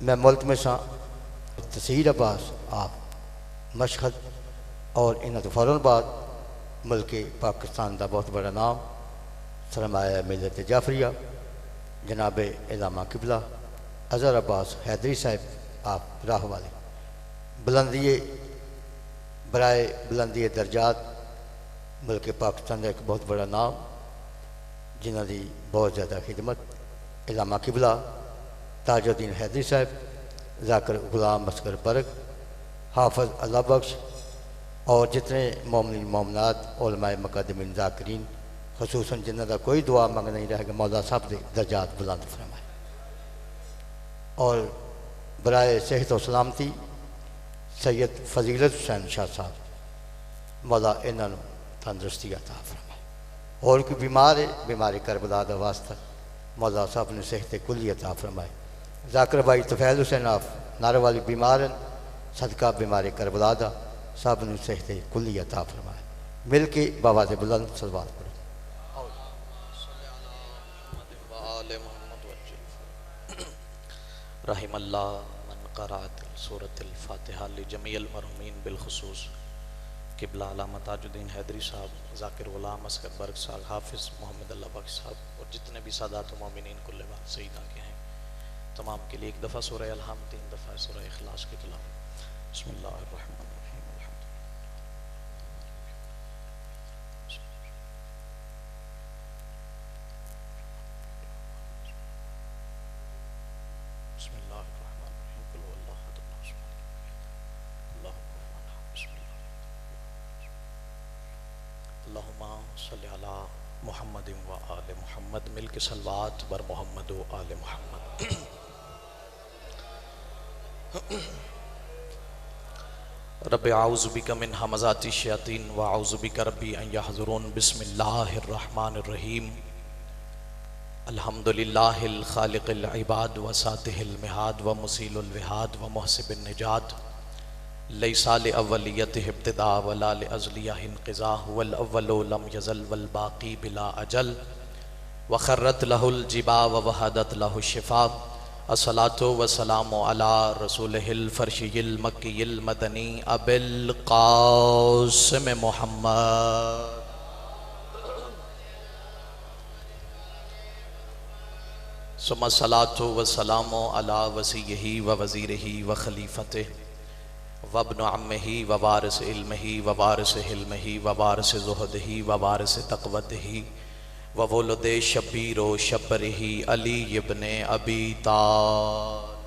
मैं मुल्क में सा तहसील अब्बास आप मशहद और इन्होंने फ़ौरन बाद मुल्क पाकिस्तान का बहुत बड़ा नाम सरमाया मिलत जाफरिया जनाब इलामा किबला अज़हर अब्बास हैदरी साहब आप राह वाले बुलंदी बराए बुलंदी दर्जात मुल्क पाकिस्तान का एक बहुत बड़ा नाम जिन्हों की बहुत ज़्यादा खिदमत इलामा किबला ताजुद्दीन हैदरी साहब ज़ाकिर गुलाम असगर बर्ग हाफिज़ अल्लाह बख्श और जितने मोमिन मोमनात उलमाए मुक़द्दमीन ज़ाकिरीन खुसूसन जिन्हों का कोई दुआ मंग नहीं रहेगा मौला साहब के दर्जात बुलंद फरमाए और बराए सेहत और सलामती सैयद फजीलत हुसैन शाह साहब मौला इन्हों तंदुरुस्ती अता फरमाए और कोई बीमार है बीमारी करबला का वास्ता मौला साहब ने सेहत कुली अता फरमाए ज़ाकिर भाई तफैल हुसैन आप नारे वाली बीमार सदका बीमारी करबला दा सब ने सेहत कुली अता फरमाए मिल के बाबा से बुलंद सलवात पढ़ो रहिमल्लाह मन क़राअत सूरतुल फातिहा लिजमीअल मरहूमीन बिलखुसूस किबला अल्लामा ताजुद्दीन हैदरी साहब ज़ाकिर गुलाम असगर बर्ग साहब हाफिज़ मोहम्मद अल्लाह बख्श साहब और जितने भी सादात मोमिनीन कुल्ले बात सईदा के हैं तमाम के लिए एक दफ़ा सूरह अलहम 3 दफ़ा सूरह इखलास की तिलावत बिस्मिल्लाहिर्रहमानिर्रहीम अल्लाहुम्मा सल्लि अला मुहम्मद व आले मुहम्मद मिल के सलवात बर मोहम्मद व आले मुहम्मद। रब्बि आऊज़ु बिका मिन हमज़ाति शयातीन व आऊज़ु बिका रब्बी अन यहज़ुरून बिस्मिल्लाहिर्रहमानिर्रहीम अल्हम्दुलिल्लाहिल खालिक़िल इबाद व सातिहिल मिहाद व मुसीलुल विहाद व मुहसिबिन निजात लैसा लिअव्वलियतिहि इब्तिदा वला लिअज़लियहि इंक़िज़ा हुवल अव्वलु लम यज़ल वल बाक़ी बिला अजल व खर्रत लहुल जिबा व वहदत लहु शिफ़ा अस्सलातु व सलामु अला रसूलिहिल फ़र्शियिल मक्कियिल मदनी अबिल क़ासिम मुहम्मद सुम्मा सलातु व सलामु अला वसीयिही व वज़ीरिही व ख़लीफ़तिही वब्न अम्मिही व वारिस इल्मिही व वारिस हिल्मिही व वारिस ज़ुहदिही व वारिस तक़वतिही व वुलदे शब्बीर व शब्बरिही अली इब्ने अबी तालिब।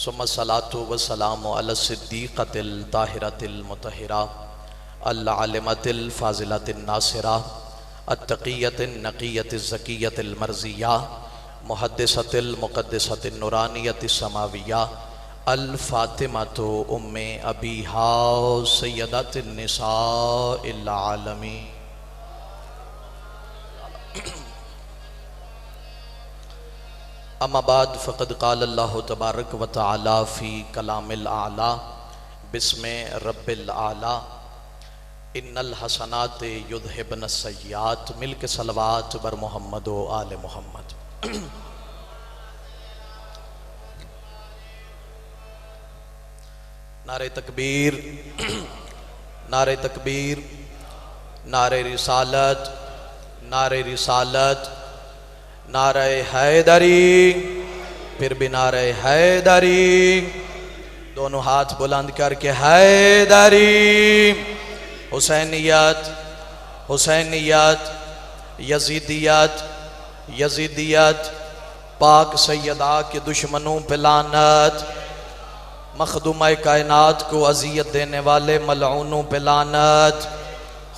सुम्मा सलातु व सलामु अला सिद्दीक़तिल ताहिरतिल मुतहिरा अल आलिमतिल फ़ाज़िलतिन नासिरा अत्तक़ियतिन नक़ियतिज़ ज़कियतिल मर्ज़िया मुहद्दिसतिल मुक़द्दिसतिन नूरानियतिस समाविया अल फ़ातिमतु उम्मे अबीहा सय्यदतिन निसाइल आलमीन। अम्मा बाद फ़क़द क़ाल अल्लाहु तबारक व तआला फ़ी कलामिल आला बिस्मि रब्बिल आला इन्नल हसनाति युज़हिबुन सय्यात मिल के सलवात बर मोहम्मद व आले मोहम्मद। नारे तकबीर नारे तकबीर नारे रिसालत नारे रिसालत नारे हैदरी फिर भी नारे हैदरी दोनों हाथ बुलंद करके हैदरी हुसैनियत हुसैनियत यजीदियत यजीदियत पाक सैयदा के दुश्मनों पे लानत मखदूमा कायनात को अजियत देने वाले मलऊनों पे लानत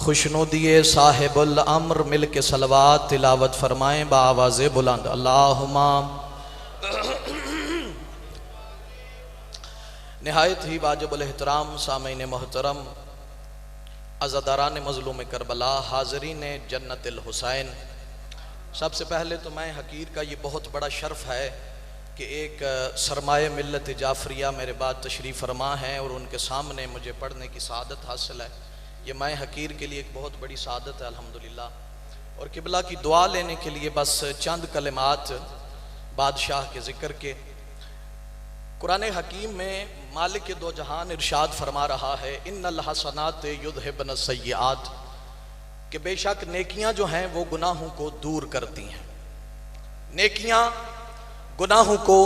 खुशनुदिए साहिबुल अम्र मिल के सलवात तिलावत फरमाएं बाआवाज़े बुलंद अल्लाहुम्मा। निहायत ही वाजिबुल एहतराम सामीन मोहतरम अज़ादारान मज़लूम करबला हाज़रीन जन्नतिल हुसैन, सबसे पहले तो मैं हकीर का ये बहुत बड़ा शर्फ़ है कि एक सरमाए मिल्लत जाफरिया मेरे बाद तशरीफ़ फरमा हैं और उनके सामने मुझे पढ़ने की सआदत हासिल है। ये मैं हकीर के लिए एक बहुत बड़ी सआदत है अल्हम्दुलिल्लाह। और किबला की दुआ लेने के लिए बस चंद कलिमात बादशाह के जिक्र के। कुरान हकीम में मालिक दो जहान इरशाद फरमा रहा है, इन्नल हसनात युज़हिबन सय्यात, कि बेशक नेकियां जो हैं वो गुनाहों को दूर करती हैं। नेकियां गुनाहों को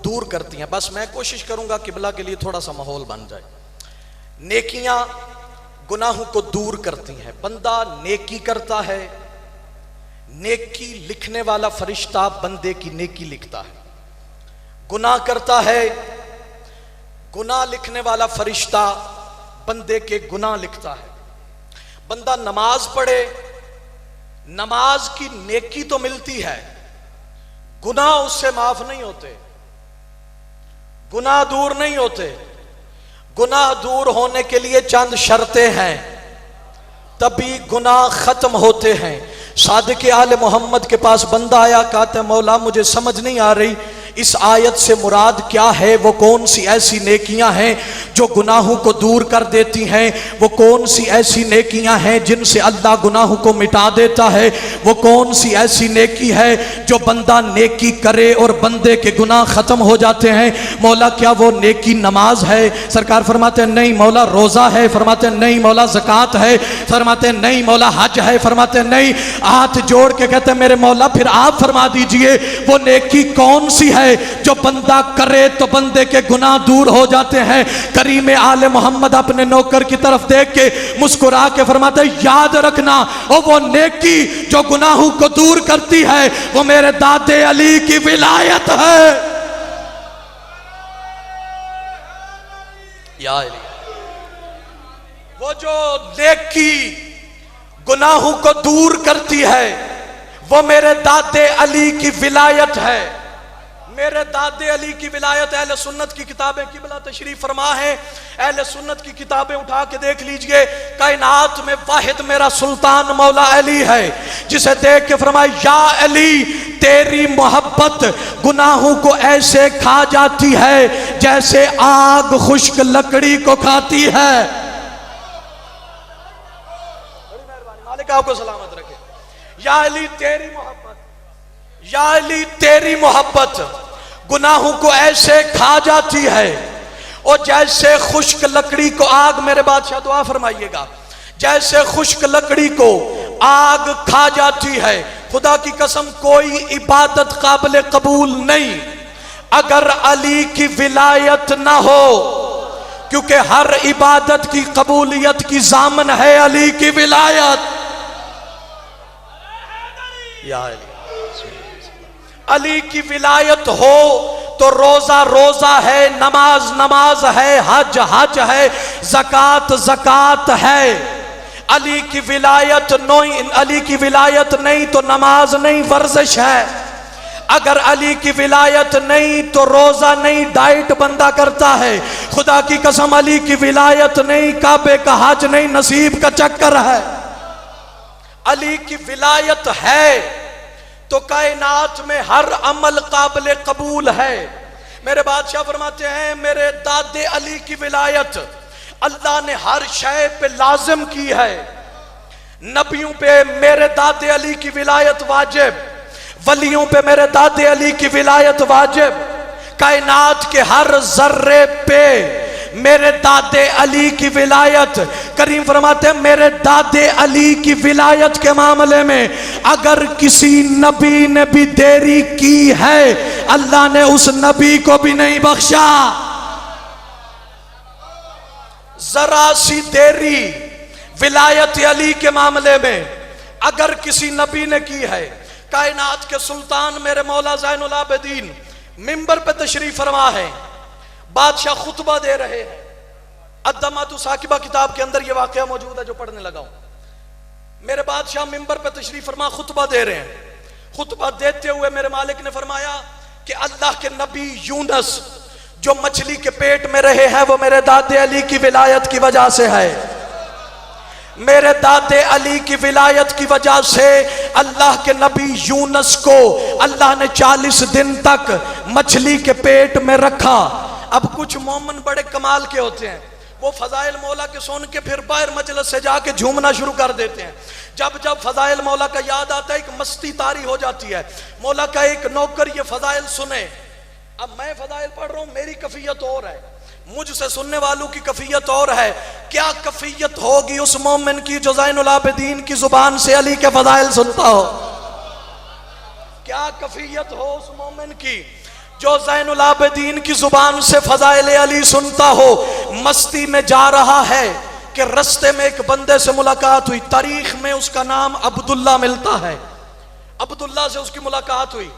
दूर करती हैं। बस मैं कोशिश करूंगा किबला के लिए थोड़ा सा माहौल बन जाए। नेकियां गुनाहों को दूर करती हैं। बंदा नेकी करता है, नेकी लिखने वाला फरिश्ता बंदे की नेकी लिखता है। गुनाह करता है, गुनाह लिखने वाला फरिश्ता बंदे के गुनाह लिखता है। बंदा नमाज पढ़े, नमाज की नेकी तो मिलती है, गुनाह उससे माफ नहीं होते, गुनाह दूर नहीं होते। गुनाह दूर होने के लिए चंद शर्तें हैं, तभी गुनाह खत्म होते हैं। सादिक आले मोहम्मद के पास बंदा आया, कहते मौला मुझे समझ नहीं आ रही इस आयत से मुराद क्या है, वो कौन सी ऐसी नेकियां हैं जो गुनाहों को दूर कर देती हैं, वो कौन सी ऐसी नेकियां हैं जिनसे अल्लाह गुनाहों को मिटा देता है, वो कौन सी ऐसी नेकी है जो बंदा नेकी करे और बंदे के गुनाह खत्म हो जाते हैं। मौला क्या वो नेकी नमाज है? सरकार फरमाते हैं नहीं। मौला रोजा है? फरमाते हैं नहीं। मौला ज़कात है? फरमाते हैं नहीं। मौला हज है? फरमाते हैं नहीं। हाथ जोड़ के कहते हैं मेरे मौला फिर आप फरमा दीजिए वो नेकी कौन सी है जो बंदा करे तो बंदे के गुनाह दूर हो जाते हैं। करीम आले मोहम्मद अपने नौकर की तरफ देख के मुस्कुरा के फरमाते याद रखना वो नेकी जो गुनाहों को दूर करती है वो मेरे दादे अली की विलायत है। या अली, वो जो नेकी गुनाहों को दूर करती है वो मेरे दादे अली की विलायत है। मेरे दादे अली की विलायत अहले सुन्नत की किताबें किबला तशरीफ फरमा है। अहले सुन्नत की किताबें उठा के देख लीजिए, कायनात में वाहिद मेरा सुल्तान मौला अली है जिसे देख के फरमाया या अली तेरी मोहब्बत गुनाहों को ऐसे खा जाती है जैसे आग खुश्क लकड़ी को खाती है। मालिक आपको सलामत रखे। या अली तेरी मोहब्बत, या अली तेरी मोहब्बत गुनाहों को ऐसे खा जाती है और जैसे खुश्क लकड़ी को आग, मेरे बादशाह दुआ फरमाइएगा, जैसे खुश्क लकड़ी को आग खा जाती है। खुदा की कसम कोई इबादत काबिल कबूल नहीं अगर अली की विलायत ना हो, क्योंकि हर इबादत की कबूलियत की जामन है अली की विलायत। या अली की विलायत हो तो रोजा रोजा है, नमाज नमाज है, हज हज है, ज़कात ज़कात है। अली की विलायत नहीं, अली की विलायत नहीं तो नमाज नहीं, वर्जिश है। अगर अली की विलायत नहीं तो रोजा नहीं, डाइट बंदा करता है। खुदा की कसम अली की विलायत नहीं, काबे का हज नहीं, नसीब का चक्कर है। अली की विलायत है तो कायनात में हर अमल काबिल कबूल है। मेरे बादशाह फरमाते हैं मेरे दादे अली की विलायत अल्लाह ने हर शय पे लाजिम की है। नबियों पे मेरे दादे अली की विलायत वाजिब, वलियों पे मेरे दादे अली की विलायत वाजिब, कायनात के हर जर्रे पे मेरे दादे अली की विलायत। करीम फरमाते हैं मेरे दादे अली की विलायत के मामले में अगर किसी नबी ने भी देरी की है अल्लाह ने उस नबी को भी नहीं बख्शा। जरा सी देरी विलायत अली के मामले में अगर किसी नबी ने की है, कायनात के सुल्तान मेरे मौला ज़ैनुल आबिदीन मिंबर पे तशरीफ फरमा है, बादशाह खुतबा दे रहे हैं। अद्दमातु साकिबा किताब के अंदर यह वाकया मौजूद है जो पढ़ने लगा हूं। मेरे बादशाह मिंबर पे तशरीफ फरमा खुतबा दे रहे हैं। खुतबा देते हुए मेरे मालिक ने फरमाया कि अल्लाह के नबी यूनुस जो मछली के पेट में रहे हैं वो मेरे दादे अली की विलायत की वजह से है। मेरे दादे अली की विलायत की वजह से अल्लाह के नबी यूनुस को अल्लाह ने 40 दिन तक मछली के पेट में रखा। अब कुछ मोमिन बड़े कमाल के होते हैं, वो फजाइल मौला के सुन के फिर बाहर मजलिस से जाके झूमना शुरू कर देते हैं। जब जब फजाइल मौला का याद आता है, एक मस्ती तारी हो जाती है। मौला का एक नौकर ये फजाइल सुने, अब मैं फजाइल पढ़ रहा हूं, मेरी कफियत और है, मुझसे सुनने वालों की कफियत और है। क्या कफियत होगी उस मोमिन की जो ज़ैनुल आबिदीन की जुबान से अली के फजाइल सुनता हो? क्या कफियत हो उस मोमिन की जो ज़ैनुल आबिदीन की जुबान से फजाइल अली सुनता हो। मस्ती में जा रहा है कि रास्ते में एक बंदे से मुलाकात हुई, तारीख में उसका नाम अब्दुल्ला मिलता है। अब्दुल्ला से उसकी मुलाकात हुई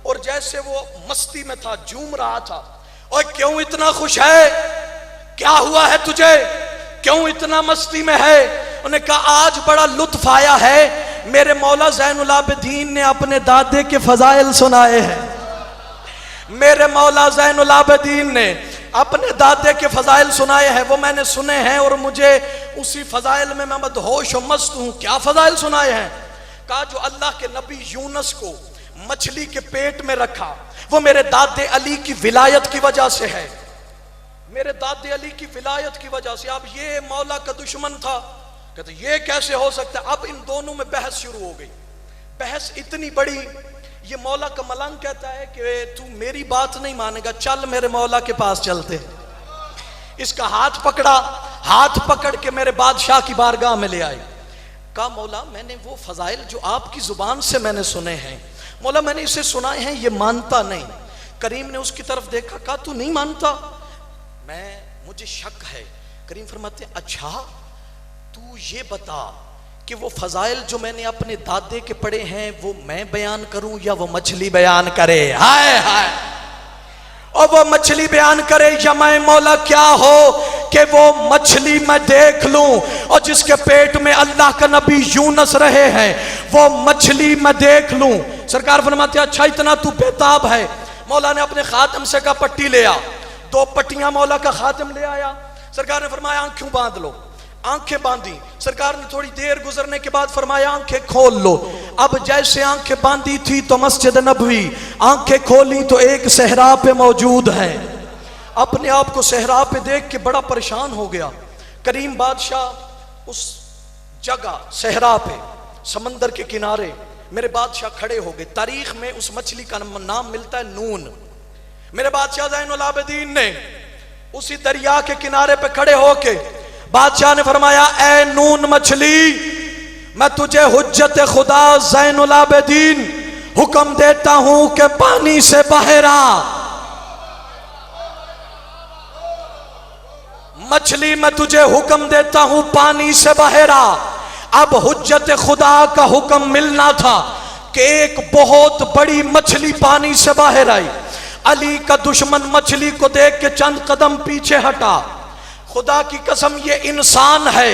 और जैसे वो मस्ती में था, झूम रहा था। और क्यों इतना खुश है, क्या हुआ है तुझे, क्यों इतना मस्ती में है? उन्होंने कहा आज बड़ा लुत्फ आया है, मेरे मौला ज़ैनुल आबिदीन ने अपने दादे के फजाइल सुनाए हैं। मेरे मौला ज़ैनुल आबिदीन ने अपने दादे के फजाइल सुनाए हैं, वो मैंने सुने हैं और मुझे उसी फजाइल में मैं मदहोश और मस्त हूं। क्या फजाइल सुनाए हैं? कहा जो अल्लाह के नबी यूनुस को मछली के पेट में रखा, वो मेरे दादे अली की विलायत की वजह से है, मेरे दादे अली की विलायत की वजह से। अब ये मौला का दुश्मन था, कहते ये कैसे हो सकता है? अब इन दोनों में बहस शुरू हो गई, बहस इतनी बड़ी। ये मौला का मलंग कहता है कि तू मेरी बात नहीं मानेगा, चल मेरे मौला के पास चलते। इसका हाथ पकड़ा, हाथ पकड़ के मेरे बादशाह की बारगाह में ले आए। कहा मौला मैंने वो फजाइल जो आपकी जुबान से मैंने सुने हैं, मौला मैंने इसे सुनाए हैं, ये मानता नहीं। करीम ने उसकी तरफ देखा, कहा तू नहीं मानता? मुझे शक है। करीम फरमाते अच्छा तू ये बता कि वो फजाइल जो मैंने अपने दादे के पढ़े हैं वो मैं बयान करूं या वो मछली बयान करे? हाय हाय, और वो मछली बयान करे या मैं मौला क्या हो कि वो मछली मैं देख लूं, और जिसके पेट में अल्लाह का नबी यूनुस रहे हैं वो मछली मैं देख लूं। सरकार फरमाते अच्छा इतना तू बेताब है। मौला ने अपने खातम से कहा पट्टी ले आ, 2 पट्टियां मौला का खातम ले आया। सरकार ने फरमाया आंखें बांध लो, आंखें बांधी। सरकार ने थोड़ी देर गुजरने के बाद फरमाया आंखें खोल लो। अब जैसे आंखें बांधी थी तो मस्जिद नबवी, आंखें खोली तो एक सहरा पे मौजूद है। अपने आप को सहरा पे देख के बड़ा परेशान हो गया। करीम बादशाह उस जगह सहरा पे समंदर के किनारे मेरे बादशाह खड़े हो गए। तारीख में उस मछली का नाम मिलता है नून। मेरे बादशाह ज़ैनुल आबिदीन ने उसी दरिया के किनारे पे खड़े होके बादशाह ने फरमाया ए नून मछली, मैं तुझे हुज्जत खुदा ज़ैनुल आबिदीन हुक्म देता हूं कि पानी से बाहर आ। मछली मैं तुझे हुक्म देता हूं पानी से बाहर आ। अब हुज्जत खुदा का हुक्म मिलना था कि एक बहुत बड़ी मछली पानी से बाहर आई। अली का दुश्मन मछली को देख के चंद कदम पीछे हटा। खुदा की कसम ये इंसान है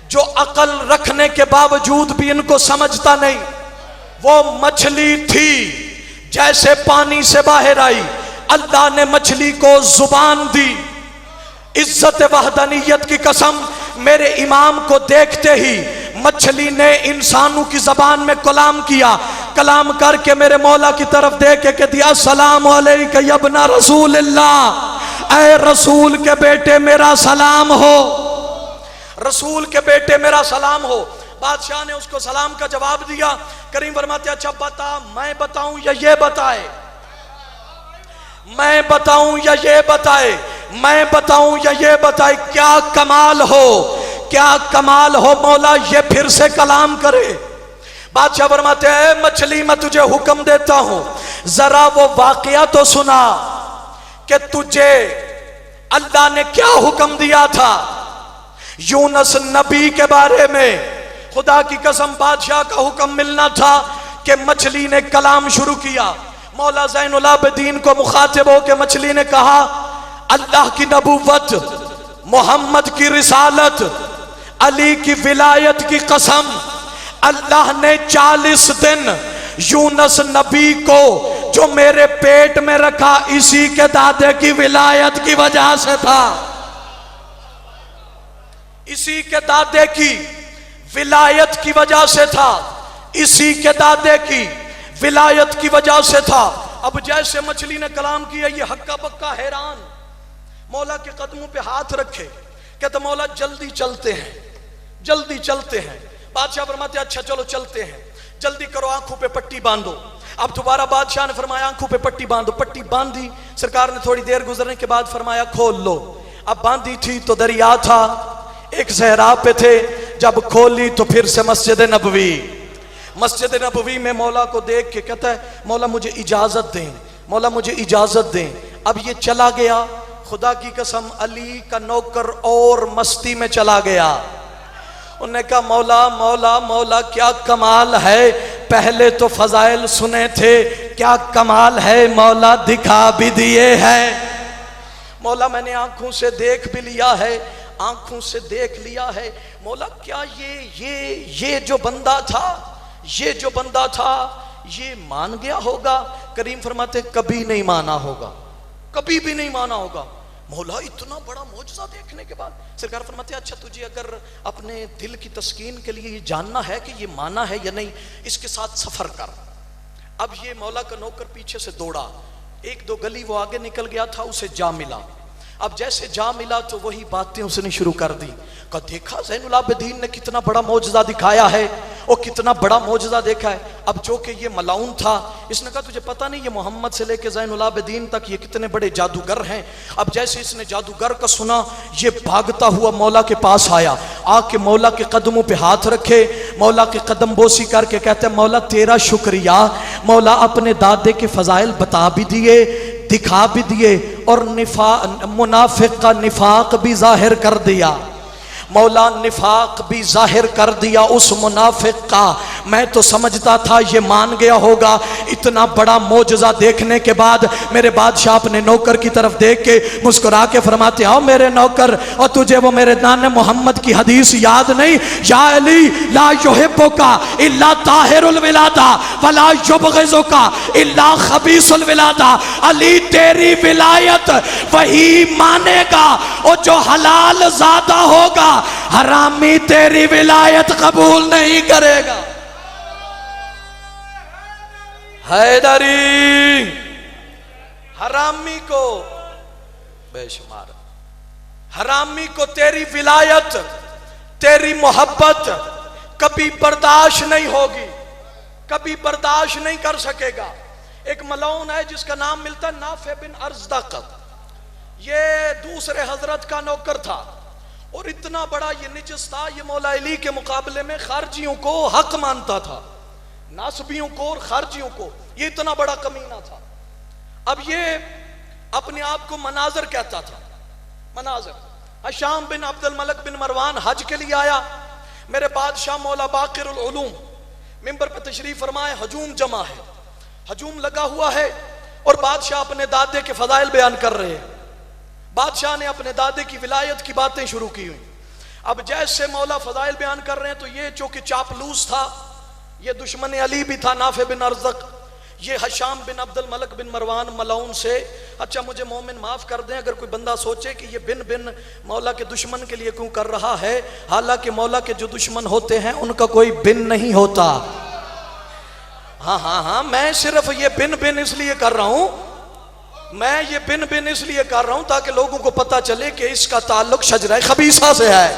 जो अकल रखने के बावजूद भी इनको समझता नहीं। वो मछली थी जैसे पानी से बाहर आई, अल्लाह ने मछली को जुबान दी। इज्जत वहदानियत की कसम, मेरे इमाम को देखते ही मछली ने इंसानों की जबान में कलाम किया। कलाम करके मेरे मौला की तरफ देख के कह दिया अस्सलाम अलैका या इब्ना रसूलिल्लाह, ऐ रसूल के बेटे मेरा सलाम हो, रसूल के बेटे मेरा सलाम हो। बादशाह ने उसको सलाम का जवाब दिया। करीम फरमाते अच्छा बता, मैं बताऊं या ये बताए? मैं बताऊं या ये बताए? मैं बताऊं या ये बताए? क्या कमाल हो, क्या कमाल हो मौला, ये फिर से कलाम करे। बादशाह फरमाते हैं मछली मैं तुझे हुक्म देता हूं, जरा वो वाकया तो सुना कि तुझे अल्लाह ने क्या हुक्म दिया था यूनुस नबी के बारे में। खुदा की कसम बादशाह का हुक्म मिलना था कि मछली ने कलाम शुरू किया। मौला ज़ैनुल आबिदीन को मुखातिब होकर मछली ने कहा अल्लाह की नबूवत, मोहम्मद की रिसालत, अली की विलायत की कसम, अल्लाह ने 40 दिन यूनुस नबी को जो मेरे पेट में रखा इसी के दादे की विलायत की वजह से था, इसी के दादे की विलायत की वजह से था, इसी के दादे की विलायत की वजह से था। अब जैसे मछली ने कलाम किया ये हक्का बक्का हैरान, मौला के कदमों पे हाथ रखे। कहता मौला जल्दी चलते हैं, जल्दी चलते हैं। बादशाह फरमाते अच्छा चलो चलते हैं, जल्दी करो, आंखों पे पट्टी बांधो। अब दोबारा बादशाह ने फरमाया आंखों पे पट्टी बांधो, पट्टी बांधी। सरकार ने थोड़ी देर गुजरने के बाद फरमाया खोल लो। अब बांधी थी तो दरिया था, एक सहरा पे थे, जब खोली तो फिर से मस्जिद नबवी। मस्जिद नबवी में मौला को देख के कहता है मौला मुझे इजाजत दें, मौला मुझे इजाजत दें। अब ये चला गया, खुदा की कसम अली का नौकर और मस्ती में चला गया। उन्होंने कहा मौला मौला मौला क्या कमाल है, पहले तो फजाइल सुने थे, क्या कमाल है मौला दिखा भी दिए हैं। मौला मैंने आंखों से देख भी लिया है, आंखों से देख लिया है। मौला क्या ये जो बंदा था, ये जो बंदा था ये मान गया होगा? करीम फरमाते कभी नहीं माना होगा, कभी भी नहीं माना होगा। मौला इतना बड़ा मौजज़ा देखने के बाद सरकार फरमाते अच्छा तुझे अगर अपने दिल की तस्कीन के लिए ये जानना है कि ये माना है या नहीं, इसके साथ सफर कर। अब ये मौला का नौकर पीछे से दौड़ा, एक दो गली वो आगे निकल गया था, उसे जा मिला। अब जैसे जा मिला तो वही बातें उसने शुरू कर दी। कहा देखा ज़ैनुल आबिदीन ने कितना बड़ा मौजज़ा दिखाया है, और कितना बड़ा मौजज़ा देखा है। अब जो कि ये मलाउन था, इसने कहा तुझे पता नहीं ये मोहम्मद से लेके ज़ैनुल आबिदीन तक ये कितने बड़े जादूगर हैं। अब जैसे इसने जादूगर का सुना, ये भागता हुआ मौला के पास आया, आके मौला के कदमों पे हाथ रखे, मौला के कदम बोसी करके कहते हैं मौला तेरा शुक्रिया, मौला अपने दादे के फजाइल बता भी दिए, दिखा भी दिए, और मुनाफिक का निफाक भी जाहिर कर दिया। मौला निफाक भी जाहिर कर दिया उस मुनाफिक का। मैं तो समझता था ये मान गया होगा। इतना बड़ा मौजज़ा देखने के बाद मेरे बादशाह अपने नौकर की तरफ देख के मुस्कुरा के फरमाते आओ मेरे नौकर, और तुझे वो मेरे नाने मोहम्मद की हदीस याद नहीं, या अली ला युहिब्बुका इल्ला ताहिरुल विलादा वला युबग़िज़ुका इल्ला खबीसुल विलादा। अली तेरी विलायत वही मानेगा और जो हलाल ज़ादा होगा, हरामी तेरी विलायत कबूल नहीं करेगा। हैदरी हरामी को बेशुमार, हरामी को तेरी विलायत, तेरी मोहब्बत कभी बर्दाश्त नहीं होगी, कभी बर्दाश्त नहीं कर सकेगा। एक मलऊन है जिसका नाम मिलता नाफे बिन अर्ज़दक़, ये दूसरे हजरत का नौकर था और इतना बड़ा ये निजस था, ये मौला अली के मुकाबले में खारजियों को हक मानता था, नासबियों को और खारजियों को, ये इतना बड़ा कमीना था। अब ये अपने आप को मनाजर कहता था, मनाजर। हशाम बिन अब्दुल मलिक बिन मरवान हज के लिए आया, मेरे बादशाह मौला बाक़िरुल उलूम मिंबर पर तशरीफ फरमाए, हजूम जमा है, हजूम लगा हुआ है और बादशाह अपने दादे के फजाइल बयान कर रहे हैं। बादशाह ने अपने दादे की विलायत की बातें शुरू की हुई। अब जैसे मौला फजाइल बयान कर रहे हैं तो ये चूंकि चापलूस था, ये दुश्मन अली भी था नाफे बिन अर्ज़दक़, ये हशाम बिन अब्दुल मलिक बिन मरवान मलऊन से, अच्छा मुझे मोमिन माफ कर दें अगर कोई बंदा सोचे कि ये बिन बिन मौला के दुश्मन के लिए क्यों कर रहा है, हालांकि मौला के जो दुश्मन होते हैं उनका कोई बिन नहीं होता। हाँ हाँ हाँ, मैं सिर्फ ये बिन बिन इसलिए कर रहा हूं, मैं ये बिन बिन इसलिए कर रहा हूं ताकि लोगों को पता चले कि इसका ताल्लुक शजरा खबीसा से है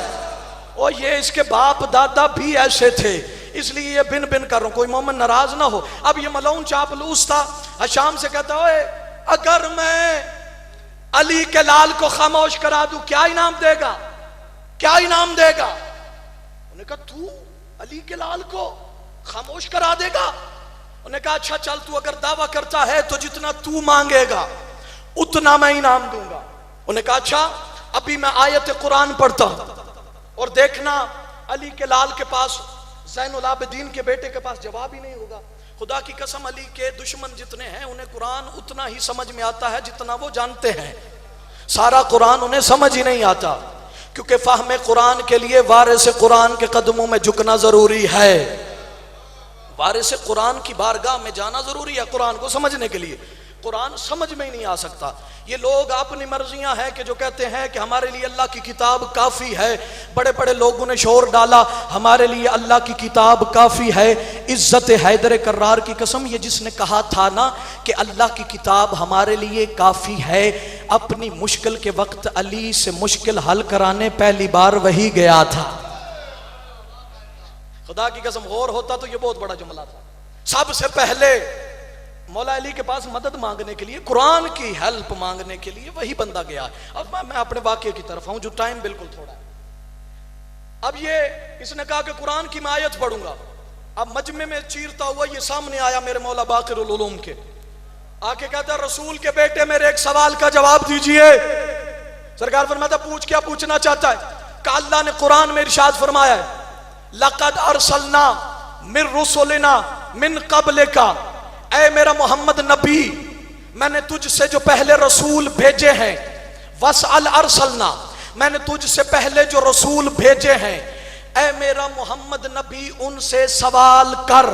और ये इसके बाप दादा भी ऐसे थे, इसलिए ये बिन बिन कर रहा हूं, कोई मोमिन नाराज ना हो। अब ये मलऊन चापलूस था, हशाम से कहता ओए अगर मैं अली के लाल को खामोश करा दूं क्या इनाम देगा, क्या इनाम देगा? उन्होंने कहा तू अली के लाल को खामोश करा देगा? उन्होंने कहा अच्छा चल तू अगर दावा करता है तो जितना तू मांगेगा उतना मैं इनाम दूंगा। उन्होंने कहा अच्छा अभी मैं आयत कुरान पढ़ता हूं और देखना अली के लाल के पास, ज़ैनुल आबिदीन के बेटे के पास जवाब ही नहीं होगा। खुदा की कसम अली के दुश्मन जितने हैं उन्हें कुरान उतना ही समझ में आता है जितना वो जानते हैं, सारा कुरान उन्हें समझ ही नहीं आता, क्योंकि फ़हम कुरान के लिए वारिस कुरान के कदमों में झुकना जरूरी है, वारिस कुरान की बारगाह में जाना जरूरी है कुरान को समझने के लिए। कुरान समझ में ही नहीं आ सकता। ये लोग अपनी मर्जियां हैं कि जो कहते हैं कि हमारे लिए अल्लाह की किताब काफ़ी है। बड़े बड़े लोगों ने शोर डाला हमारे लिए अल्लाह की किताब काफ़ी है। इज्जत हैदर कर्रार की कसम, ये जिसने कहा था ना कि अल्लाह की किताब हमारे लिए काफ़ी है, अपनी मुश्किल के वक्त अली से मुश्किल हल कराने पहली बार वही गया था। खुदा की कसम गौर होता तो ये बहुत बड़ा जुमला था। सबसे पहले मौला अली के पास मदद मांगने के लिए, कुरान की हेल्प मांगने के लिए वही बंदा गया। अब मैं अपने वाक्य की तरफ आऊं जो टाइम बिल्कुल थोड़ा है। अब ये इसने कहा कि कुरान की मैं आयत पढ़ूंगा। अब मजमे में चीरता हुआ ये सामने आया मेरे मौला बाक़िरुल उलूम के, आके कहता है रसूल के बेटे मेरे एक सवाल का जवाब दीजिए। सरकार फरमाता पूछ, क्या पूछना चाहता है? कि अल्लाह ने कुरान में इरशाद फरमाया है लक़द अरसलना मिन रुसुलिना मिन क़ब्लिका, ऐ मेरा मोहम्मद नबी मैंने तुझसे जो पहले रसूल भेजे हैं, वसअल अरसलना मैंने तुझसे पहले जो रसूल भेजे हैं, ऐ मेरा मोहम्मद नबी उनसे सवाल कर,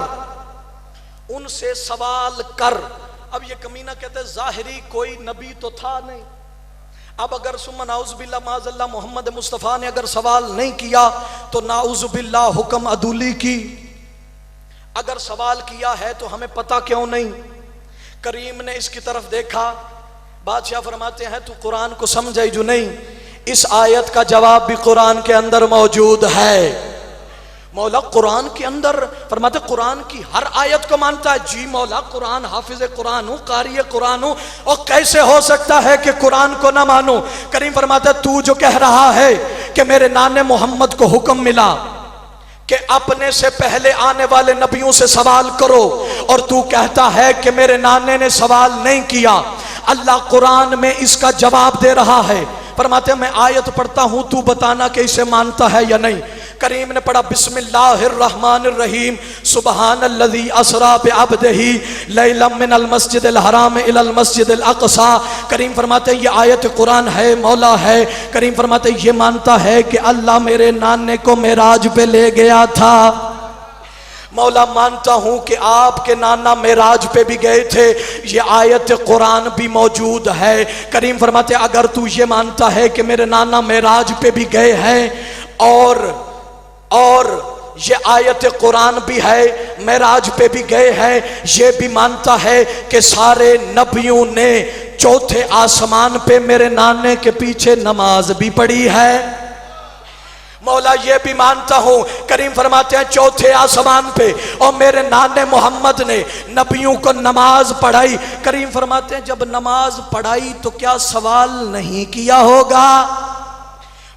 उनसे सवाल कर। अब ये कमीना कहते हैं जाहिरी कोई नबी तो था नहीं। अब अगर सुम्मा नाउज़ुबिल्लाह माज़ल्लाह मोहम्मद मुस्तफ़ा ने अगर सवाल नहीं किया तो नाउज़ुबिल्लाह हुक्म अदूली की। अगर सवाल किया है तो हमें पता क्यों नहीं? करीम ने इसकी तरफ देखा, बादशाह फरमाते हैं तू कुरान को समझे जो नहीं, इस आयत का जवाब भी कुरान के अंदर मौजूद है। मौला कुरान के अंदर फरमाते कुरान की हर आयत को मानता है। जी मौला कुरान हाफिज कुरान हूँ, कारी कुरान हूँ, और कैसे हो सकता है कि कुरान को ना मानो? करीम फरमाता तू जो कह रहा है कि मेरे नाने मोहम्मद को हुक्म मिला कि अपने से पहले आने वाले नबियों से सवाल करो, और तू कहता है कि मेरे नाने ने सवाल नहीं किया। अल्लाह कुरान में इसका जवाब दे रहा है। फरमाते मैं आयत पढ़ता हूं, तू बताना कि इसे मानता है या नहीं। करीम ने पढ़ा बिस्मिल्लाहिर्रहमानिर्रहीम सुबहानल्लज़ी असरा बिअब्दिही लैलम मिनल मस्जिदिल हराम इलल मस्जिदिल अक़सा। करीम फरमाते ये आयत कुरान है, मौला है। करीम फरमाते ये मानता है कि अल्लाह मेरे नाने को मेराज पे ले गया था। मौला मानता हूं कि आपके नाना मेराज पे भी गए थे, ये आयत कुरान भी मौजूद है। करीम फरमाते अगर तू ये मानता है कि मेरे नाना मेराज पे भी गए हैं और ये आयत कुरान भी है, मेराज पे भी गए हैं, ये भी मानता है कि सारे नबियों ने चौथे आसमान पे मेरे नाने के पीछे नमाज भी पढ़ी है। मौला ये भी मानता हूं, करीम फरमाते हैं चौथे आसमान पे और मेरे नाने मोहम्मद ने नबियों को नमाज पढ़ाई। करीम फरमाते हैं जब नमाज पढ़ाई तो क्या सवाल नहीं किया होगा?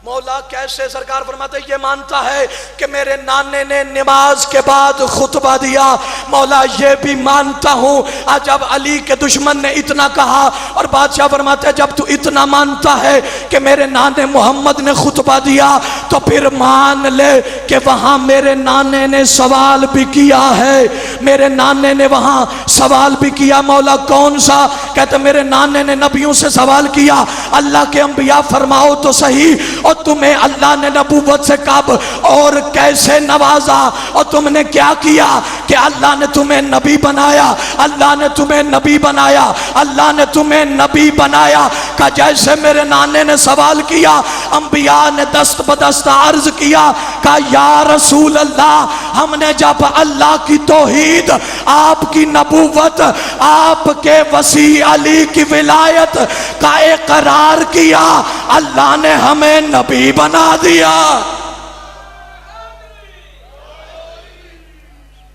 मौला कैसे? सरकार फरमाते ये मानता है कि मेरे नाने ने नमाज के बाद खुतबा दिया। मौला ये भी मानता हूँ जब अली के दुश्मन ने इतना कहा, और बादशाह फरमाते जब तू इतना मानता है कि मेरे नाने मोहम्मद ने खुतबा दिया तो फिर मान ले कि वहाँ मेरे नाने ने सवाल भी किया है। मेरे नाने ने वहाँ सवाल भी किया। मौला कौन सा? कहते मेरे नाने ने नबियों से सवाल किया, अल्लाह के अंबिया फरमाओ तो सही, और तुम्हें अल्लाह ने नबूवत से कब और कैसे नवाजा, और तुमने क्या किया कि अल्लाह ने तुम्हें नबी बनाया, अल्लाह ने तुम्हें नबी बनाया, अल्लाह ने तुम्हें नबी बनाया। का जैसे मेरे नाने ने सवाल किया, अंबिया ने दस्त बदस्त अर्ज किया, का या रसूल अल्लाह हमने जब अल्लाह की तौहीद, आपकी नबूवत, आपके वसी अली की विलायत का इकरार किया, अल्लाह ने हमें नबी बना दिया।